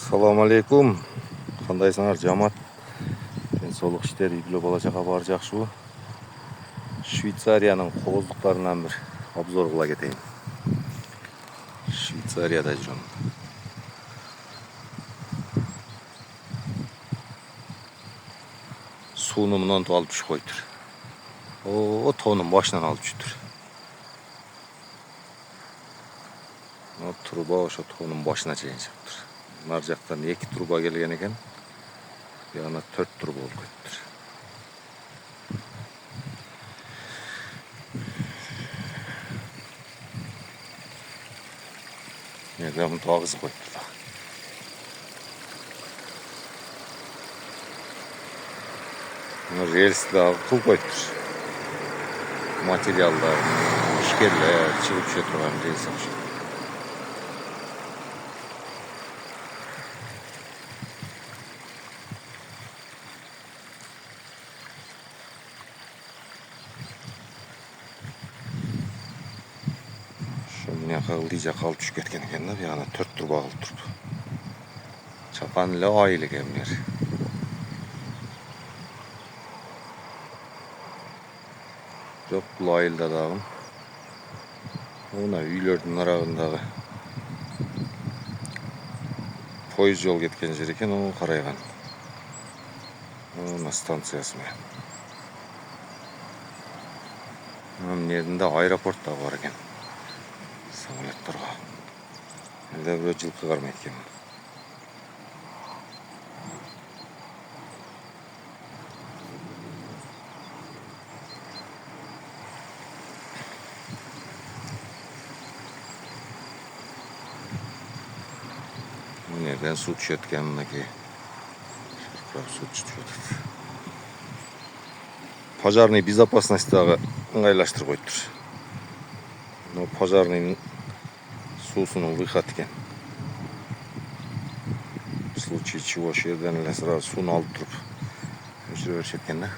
Assalamu alaikum. Qandaysыңар жамат? Денсаулық іштері үйлі бала жақа бар жақшы. Швейцарияның қоғыздықтарынан бір обзор қыла кетейін. Швейцарияда жүрмін. Суны мұнан алып жүш қойдыр. О, тоның башынан алып жүдір. Труба ошо тоның башына чейин чыктыр. Нар жақтан 2 труба келген екен. Яғына 4 труба болып кеттір. Мен тағызы қойдыр. Рельсті қыл қойдыр. Материалдар, ішкерлер, шығып жүре тұрған рельс ақшы. Мына қағылдыйжа қалып түшіп кеткен екен да, яғына 4 труба қалып тұрып. Чапан ілі айлы кемнер. Жоқ, бұл айылда дағын. Ona үйлердің арағындағы пойыз жол кеткен жер екен, оны қарайған. Ona станциясы мен. Оның ерінде аэропорт та бар екен. Самолеттарға. Әлде бір жылқы қармайды екен. Nereden su düşüyor kendine su düşüyor. Пожарный безопасностьтағы ыңғайлаштырып қойдыр. Но пожарный сусының выход екен. В случае чего жерден сразу суны алып тұрып жүре берсе екен да.